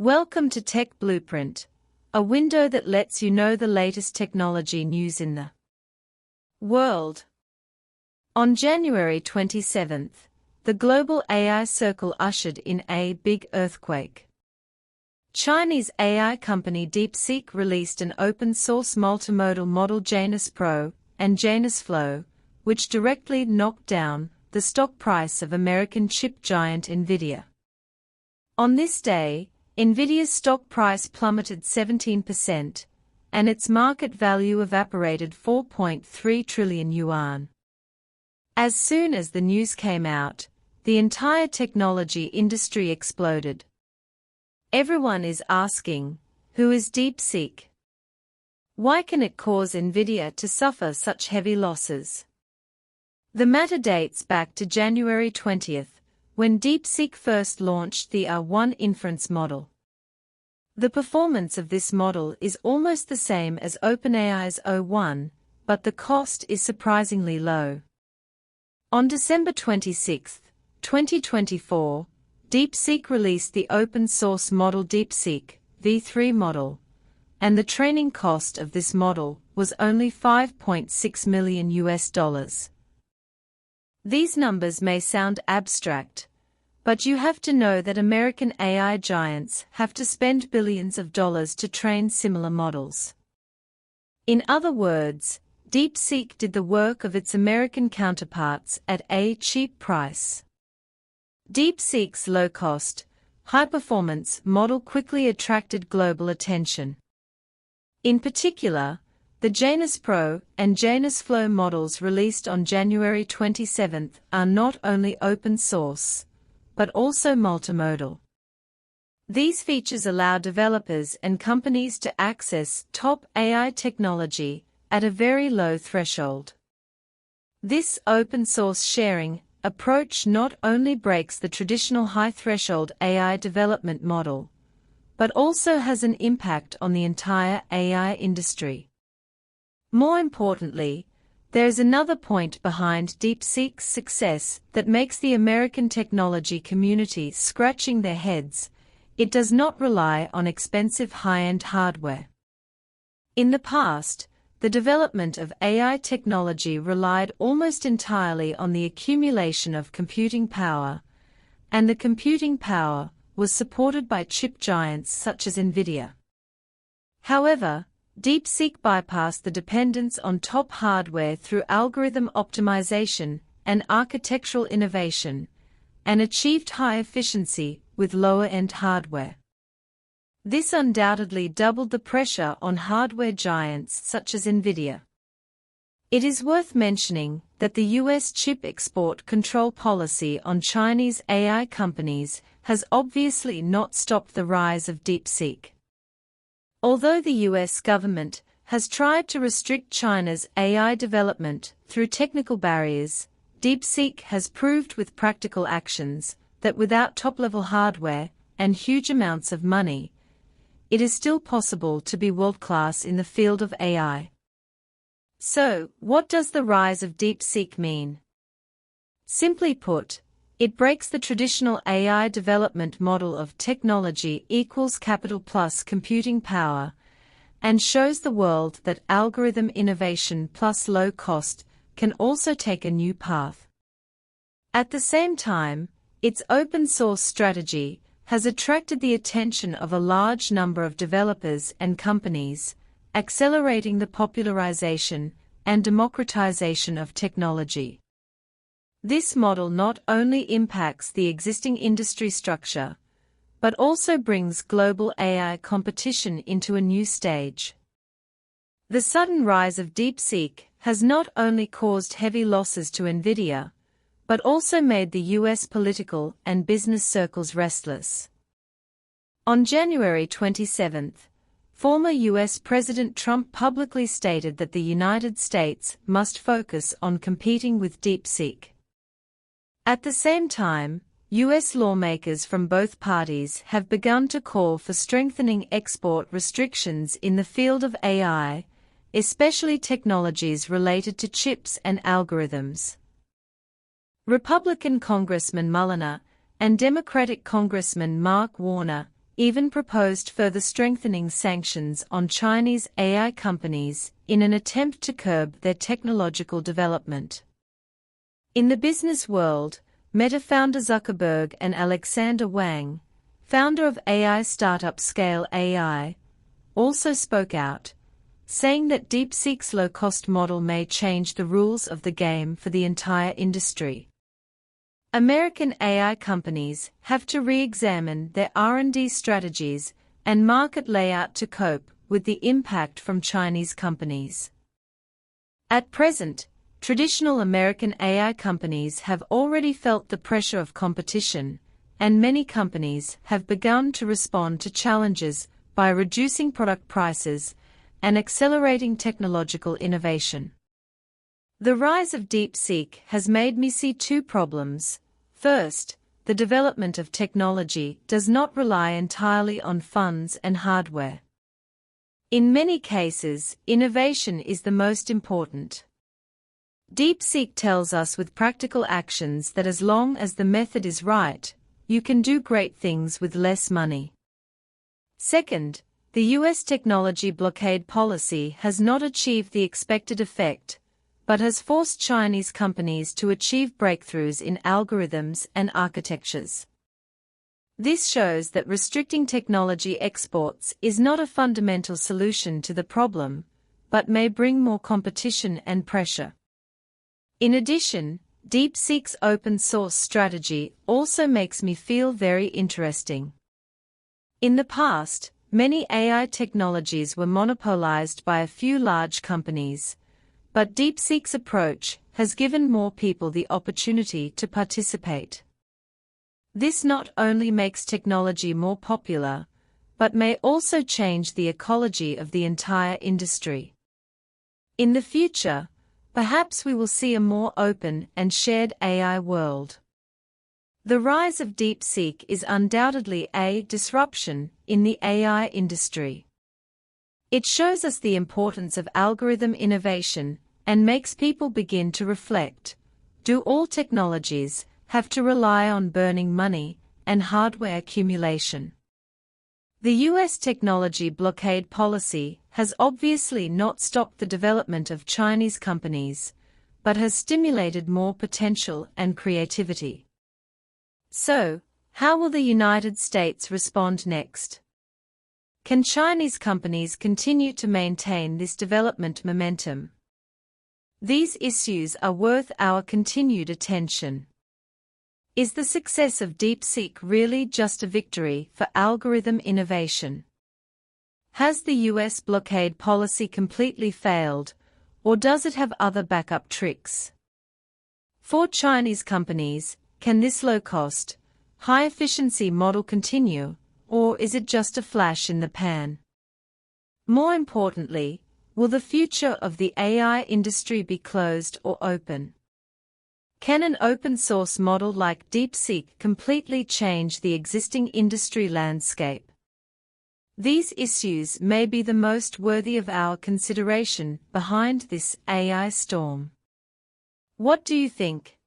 Welcome to Tech Blueprint, a window that lets you know the latest technology news in the world. On January 27th, the global AI circle ushered in a big earthquake. Chinese AI company DeepSeek released an open-source multimodal model Janus Pro and Janus Flow, which directly knocked down the stock price of American chip giant Nvidia. On this day, Nvidia's stock price plummeted 17%, and its market value evaporated 4.3 trillion yuan. As soon as the news came out, the entire technology industry exploded. Everyone is asking, who is DeepSeek? Why can it cause Nvidia to suffer such heavy losses? The matter dates back to January 20th, when DeepSeek first launched the R1 inference model. The performance of this model is almost the same as OpenAI's O1, but the cost is surprisingly low. On December 26, 2024, DeepSeek released the open-source model DeepSeek V3 model, and the training cost of this model was only $5.6 million. These numbers may sound abstract, but you have to know that American AI giants have to spend billions of dollars to train similar models. In other words, DeepSeek did the work of its American counterparts at a cheap price. DeepSeek's low-cost, high-performance model quickly attracted global attention. In particular, the Janus Pro and Janus Flow models released on January 27 are not only open-source, but also multimodal. These features allow developers and companies to access top AI technology at a very low threshold. This open-source sharing approach not only breaks the traditional high-threshold AI development model, but also has an impact on the entire AI industry. More importantly, there is another point behind DeepSeek's success that makes the American technology community scratching their heads. It does not rely on expensive high-end hardware. In the past, the development of AI technology relied almost entirely on the accumulation of computing power, and the computing power was supported by chip giants such as Nvidia. However, DeepSeek bypassed the dependence on top hardware through algorithm optimization and architectural innovation, and achieved high efficiency with lower-end hardware. This undoubtedly doubled the pressure on hardware giants such as Nvidia. It is worth mentioning that the U.S. chip export control policy on Chinese AI companies has obviously not stopped the rise of DeepSeek. Although the U.S. government has tried to restrict China's AI development through technical barriers, DeepSeek has proved with practical actions that without top-level hardware and huge amounts of money, it is still possible to be world-class in the field of AI. So, what does the rise of DeepSeek mean? Simply put, it breaks the traditional AI development model of technology equals capital plus computing power, and shows the world that algorithm innovation plus low cost can also take a new path. At the same time, its open-source strategy has attracted the attention of a large number of developers and companies, accelerating the popularization and democratization of technology. This model not only impacts the existing industry structure, but also brings global AI competition into a new stage. The sudden rise of DeepSeek has not only caused heavy losses to Nvidia, but also made the U.S. political and business circles restless. On January 27, former U.S. President Trump publicly stated that the United States must focus on competing with DeepSeek. At the same time, U.S. lawmakers from both parties have begun to call for strengthening export restrictions in the field of AI, especially technologies related to chips and algorithms. Republican Congressman Mulliner and Democratic Congressman Mark Warner even proposed further strengthening sanctions on Chinese AI companies in an attempt to curb their technological development. In the business world, Meta founder Zuckerberg and Alexander Wang, founder of AI startup Scale AI, also spoke out, saying that DeepSeek's low-cost model may change the rules of the game for the entire industry. American AI companies have to re-examine their R&D strategies and market layout to cope with the impact from Chinese companies. At present, traditional American AI companies have already felt the pressure of competition, and many companies have begun to respond to challenges by reducing product prices and accelerating technological innovation. The rise of DeepSeek has made me see two problems. First, the development of technology does not rely entirely on funds and hardware. In many cases, innovation is the most important. DeepSeek tells us with practical actions that as long as the method is right, you can do great things with less money. Second, the US technology blockade policy has not achieved the expected effect, but has forced Chinese companies to achieve breakthroughs in algorithms and architectures. This shows that restricting technology exports is not a fundamental solution to the problem, but may bring more competition and pressure. In addition, DeepSeek's open-source strategy also makes me feel very interesting. In the past, many AI technologies were monopolized by a few large companies, but DeepSeek's approach has given more people the opportunity to participate. This not only makes technology more popular, but may also change the ecology of the entire industry. In the future, perhaps we will see a more open and shared AI world. The rise of DeepSeek is undoubtedly a disruption in the AI industry. It shows us the importance of algorithm innovation and makes people begin to reflect: do all technologies have to rely on burning money and hardware accumulation? The US technology blockade policy has obviously not stopped the development of Chinese companies, but has stimulated more potential and creativity. So, how will the United States respond next? Can Chinese companies continue to maintain this development momentum? These issues are worth our continued attention. Is the success of DeepSeek really just a victory for algorithm innovation? Has the US blockade policy completely failed, or does it have other backup tricks? For Chinese companies, can this low-cost, high-efficiency model continue, or is it just a flash in the pan? More importantly, will the future of the AI industry be closed or open? Can an open-source model like DeepSeek completely change the existing industry landscape? These issues may be the most worthy of our consideration behind this AI storm. What do you think?